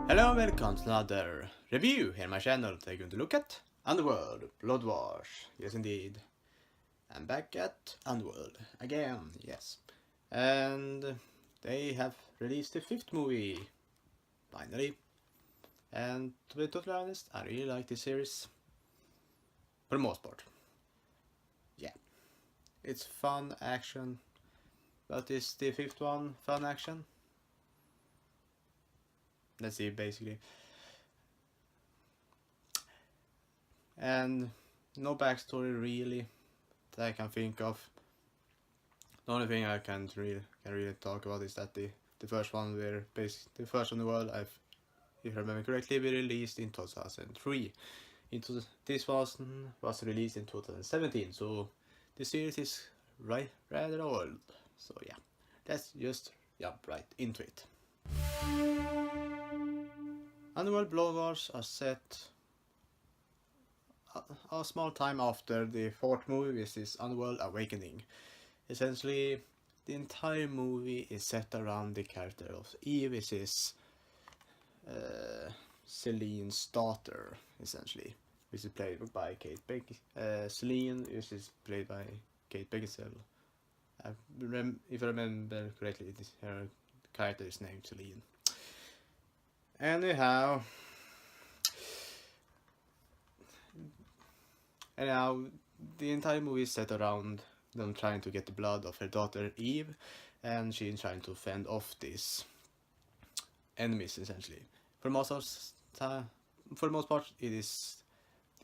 Hello and welcome to another review here on my channel. Today we're going to look at Underworld, Blood Wars. Yes indeed. I'm back at Underworld again, yes. And they have released the 5th movie, finally. And to be totally honest, I really like this series. For the most part. Yeah. It's fun action. But is the 5th one fun action? Let's see, basically. And no backstory really that I can think of. The only thing I can really talk about is that the first one the first on the world, if I remember correctly, we released in 2003. This was released in 2017, so the series is rather old. So yeah, let's just jump right into it. Underworld Blood Wars are set a small time after the 4th movie, which is Underworld Awakening. Essentially, the entire movie is set around the character of Eve, which is Celine's daughter, essentially, which is played by Kate Beckinsale. Celine, which is played by Kate Beckinsale. If I remember correctly, her character is named Celine. Anyhow, the entire movie is set around them trying to get the blood of her daughter Eve, and she's trying to fend off these enemies, essentially. For the most part, it is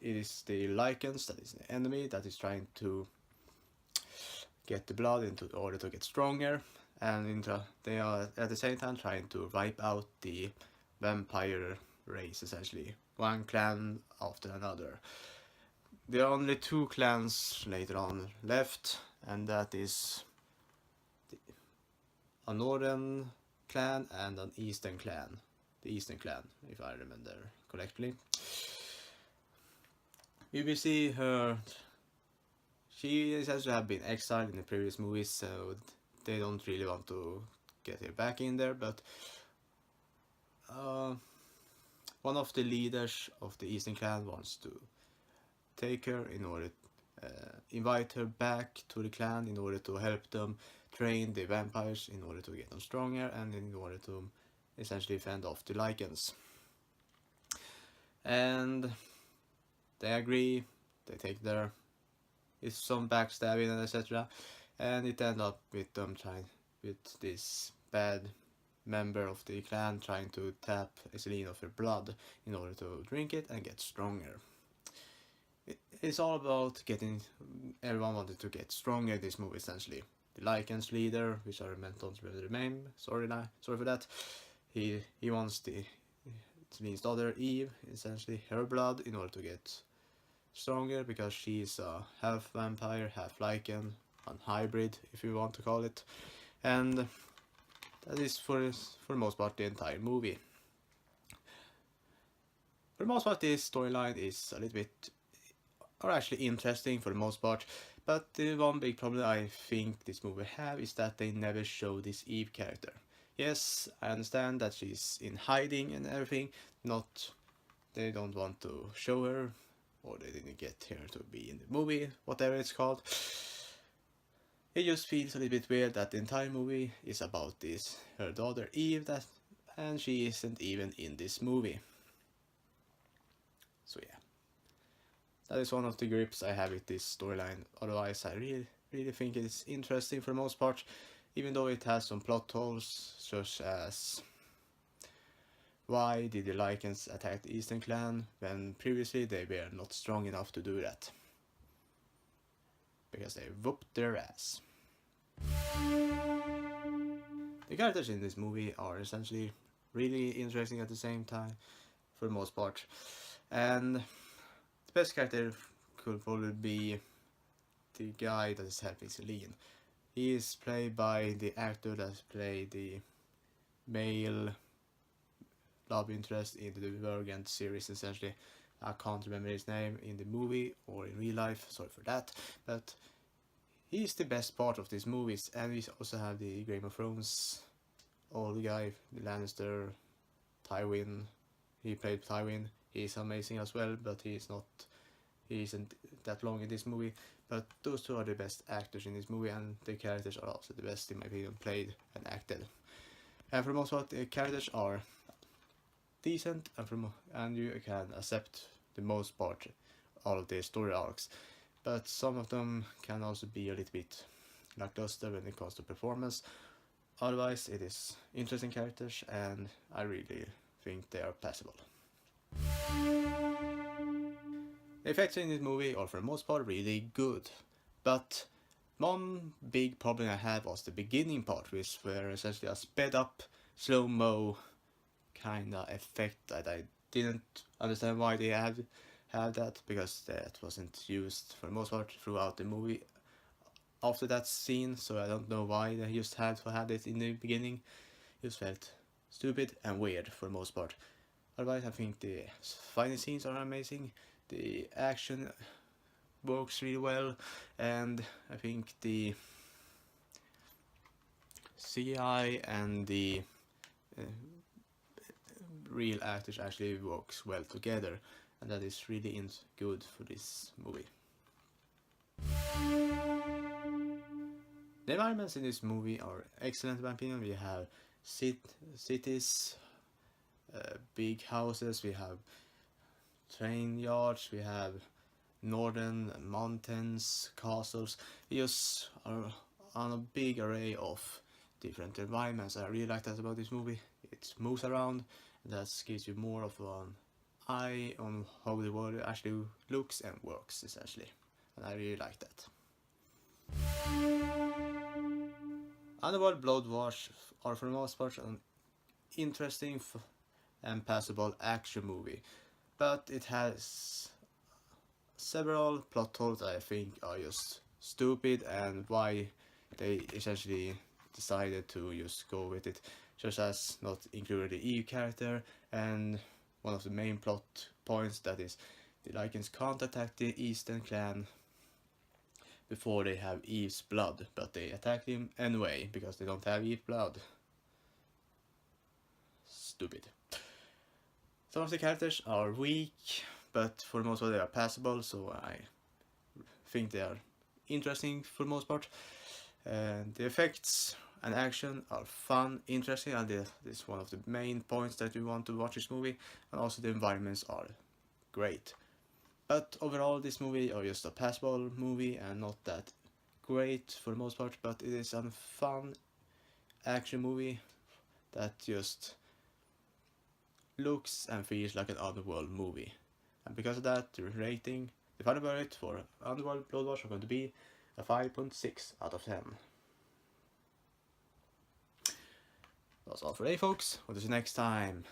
the Lycans that is the enemy that is trying to get the blood in order to get stronger, and they are at the same time trying to wipe out the vampire race, essentially, one clan after another. There are only 2 clans later on left, and that is a northern clan and an eastern clan. The eastern clan, if I remember correctly. We will see her. She seems to have been exiled in the previous movies, so they don't really want to get her back in there, but one of the leaders of the eastern clan wants to take her in order invite her back to the clan in order to help them train the vampires in order to get them stronger and in order to essentially fend off the Lycans. And they agree, they take their some backstabbing and etc. And it ends up with them with this bad member of the clan trying to tap Celine of her blood in order to drink it and get stronger. It's all about everyone wanted to get stronger in this movie, essentially. The Lycans leader, which I don't remember the name, sorry for that. He wants Celine's daughter Eve, essentially her blood, in order to get stronger, because she's a half vampire, half Lycan, a hybrid, if you want to call it. And that is for the most part the entire movie. For the most part, this storyline is a little bit, or actually interesting for the most part, but the one big problem I think this movie have is that they never show this Eve character. Yes, I understand that she's in hiding and everything, they don't want to show her, or they didn't get her to be in the movie, whatever it's called. It just feels a little bit weird that the entire movie is about her daughter Eve, and she isn't even in this movie. So yeah. That is one of the grips I have with this storyline. Otherwise, I really think it's interesting for the most part, even though it has some plot holes, such as why did the Lycans attack the Eastern Clan when previously they were not strong enough to do that? Because they whooped their ass. The characters in this movie are essentially really interesting at the same time, for the most part. And the best character could probably be the guy that is helping Celine. He is played by the actor that played the male love interest in the Divergent series, essentially. I can't remember his name in the movie or in real life, sorry for that. But he's the best part of these movies, and we also have the Game of Thrones old guy, the Lannister Tywin. He played Tywin. He's amazing as well, but he isn't that long in this movie. But those two are the best actors in this movie, and the characters are also the best in my opinion, played and acted. And for the most part, the characters are decent, and you can accept the most part all of the story arcs. But some of them can also be a little bit lackluster when it comes to performance. Otherwise, it is interesting characters, and I really think they are passable. The effects in this movie are for the most part really good, but one big problem I had was the beginning part, which were essentially a sped up, slow-mo kinda effect that I didn't understand why they had that, because that wasn't used for the most part throughout the movie after that scene, so I don't know why they just had to have it in the beginning. It just felt stupid and weird for the most part. Otherwise, I think the fighting scenes are amazing, the action works really well, and I think the CGI and the real actors actually works well together, and that is really good for this movie. The environments in this movie are excellent in my opinion. We have cities, big houses, we have train yards, we have northern mountains, castles. We just are on a big array of different environments. I really like that about this movie. It moves around, and that gives you more of an eye on how the world actually looks and works, essentially. And I really like that. Underworld Blood Wars are for the most part an interesting and passable action movie, but it has several plot holes that I think are just stupid, and why they essentially decided to just go with it, such as not including the Eve character, and one of the main plot points, that is the Lycans can't attack the Eastern clan before they have Eve's blood, but they attack him anyway because they don't have Eve's blood. Stupid. Some of the characters are weak, but for the most part they are passable, so I think they are interesting for the most part. And the effects and action are fun, interesting, and this is one of the main points that you want to watch this movie. And also the environments are great. But overall, this movie is just a passable movie and not that great for the most part, but it is a fun action movie that just looks and feels like an Underworld movie. And because of that, the rating, the final verdict for Underworld Blood Wars are going to be a 5.6 out of 10. That's all for today, folks. What is next time?